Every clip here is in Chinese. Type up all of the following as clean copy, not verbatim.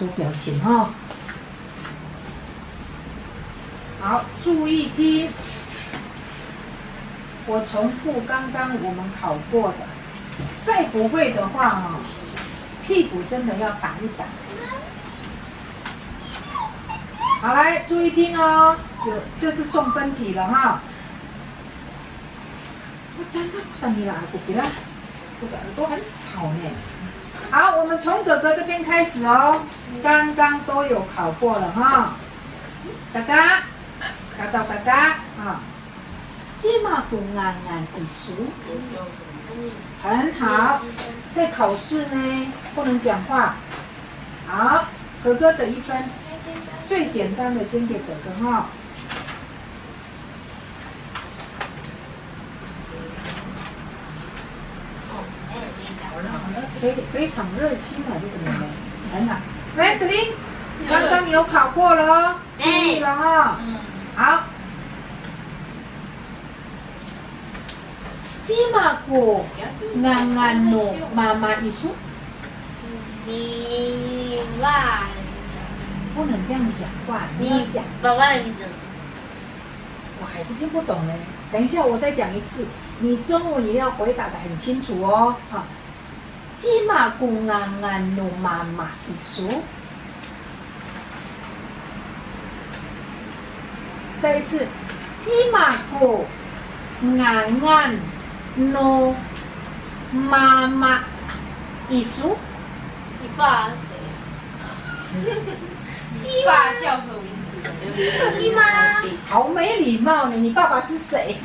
多表情哈。好，注意听，我重复刚刚我们考过的，再不会的话哈，屁股真的要打一打。好，来注意听哦，这是送分题了哈。我真的不等你了，不给了，我的耳朵很吵呢。好，我们从哥哥这边开始哦，刚刚都有考过了哈。嘎嘎，嘎找嘎嘎啊，芝麻糊硬硬地熟，很好。在考试呢，不能讲话。好，哥哥的1分，最简单的先给哥哥哈。非常热心啊，这个妹妹，很好。来，史琳，刚刚有考过了哦，注意了哈。好。芝麻糊硬硬糯麻麻一酥。你爸，不能这样讲话，你要讲。爸爸的名字。我还是听不懂呢。等一下我再讲一次，你中文也要回答得很清楚哦。好。芝麻糊硬硬糯麻麻一酥。再一次，芝麻糊硬硬糯麻麻一酥。你爸是谁？鸡爸叫什么名字？鸡妈。好没礼貌呢！你爸爸是谁？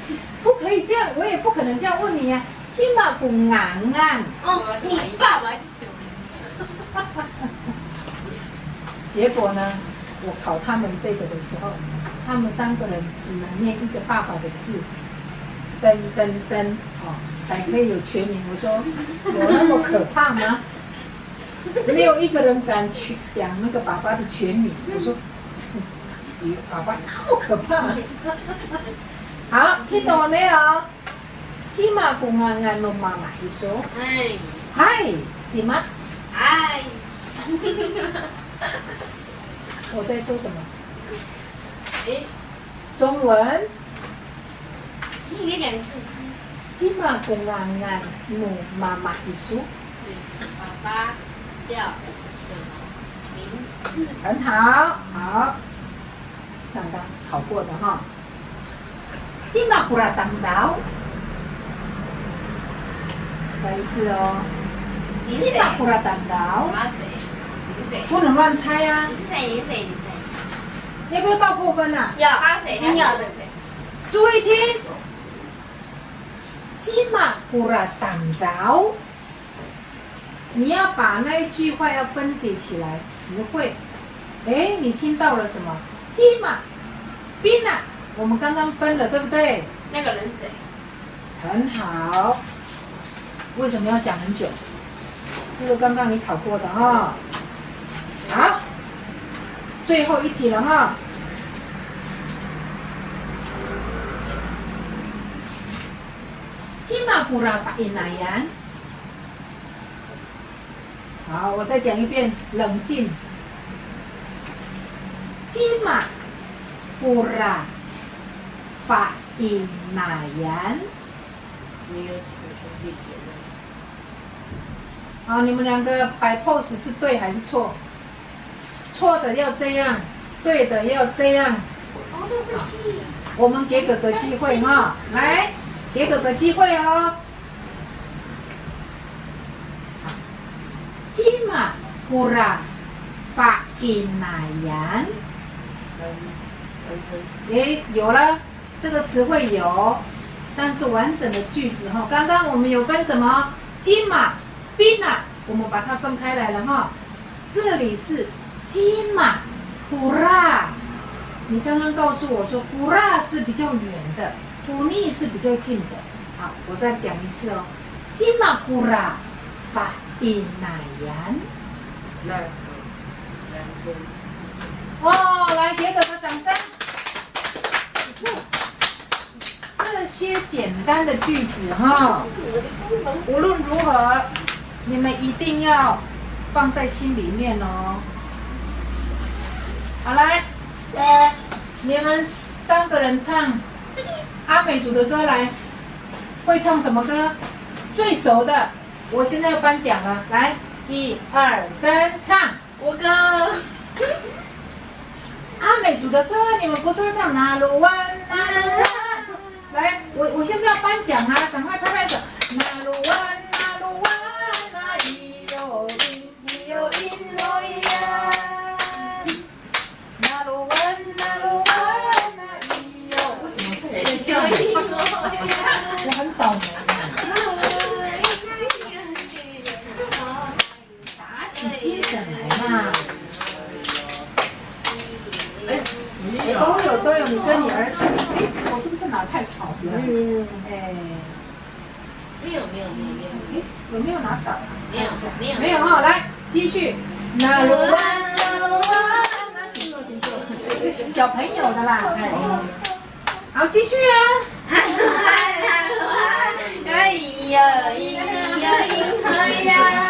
不可以这样，我也不可能这样问你呀。芝麻糊硬硬。哦，你爸爸是什么名字？结果呢，我考他们这个的时候，他们3个人只能念一个爸爸的字，噔噔噔，哦，才可以有全名。我说有那么可怕吗？没有一个人敢去讲那个爸爸的全名。我说，你爸爸那么可怕？好，听懂了没有？芝麻糊硬硬糯麻麻一酥。嗨，姐妈。嗨。我在说什么？中文。你2字。芝麻糊硬硬糯麻麻一酥。爸爸叫什么名字？很好，好。刚刚考过的哈。芝麻糊啦当刀。再一次哦。芝麻糊啦当刀。你是谁？不能乱猜啊！你是谁？你是谁？你是谁？要不要到破分啊？要。他谁？你要谁？注意听。芝麻糊啦当刀。你要把那一句话要分解起来，词汇。哎，你听到了什么？芝麻、冰啊，我们刚刚分了，对不对？那个人是谁？很好。为什么要讲很久？这个刚刚你考过的哈。好，最后一题了哈。芝麻糊啦白奶盐。好，我再讲一遍，冷静。芝麻糊啦白奶盐。你有几个兄弟姐妹？好，你们2个摆 pose 是对还是错？错的要这样，对的要这样。哦，对不起。我们给哥哥机会哈，来，给哥哥机会哦。芝麻糊啦白奶盐。诶，有了，这个词汇有，但是完整的句子哈，刚刚我们有分什么？芝麻、冰啊，我们把它分开来了哈。这里是芝麻糊啦，你刚刚告诉我说糊啦是比较远的，糊腻是比较近的。好，我再讲一次哦，芝麻糊啦白奶盐。那男生。哦，来给哥哥掌声。这些简单的句子哈，无论如何，你们一定要放在心里面哦。好来，你们3个人唱阿美族的歌来，会唱什么歌？最熟的，我现在要颁奖了，来，1、2、3，唱。我哥，阿美族的歌，你们不是会唱哪路湾哪路湾？来，我现在要颁奖啊，赶快拍拍手。哪路湾哪路湾哪咿哟咿咿哟咿咯咿呀。哪路湾哪路湾哪咿哟，为什么是我？我很倒霉。打起精神来嘛！都有，你跟你儿子，我是不是拿太少了？没有，有没有拿少？没有哈，来继续。那路湾，那路湾，那请坐，小朋友的啦，好，继续啊。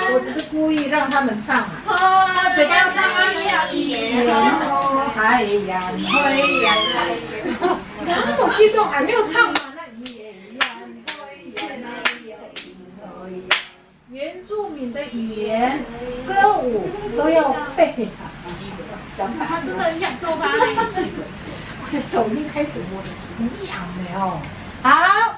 我只是故意让他们唱啊。嘴巴要唱啊。海洋，那么激动，还没有唱嘛？原住民的语言、歌舞都要背它。想法他真的很想揍他。我的手已经开始我的痒了哦。好。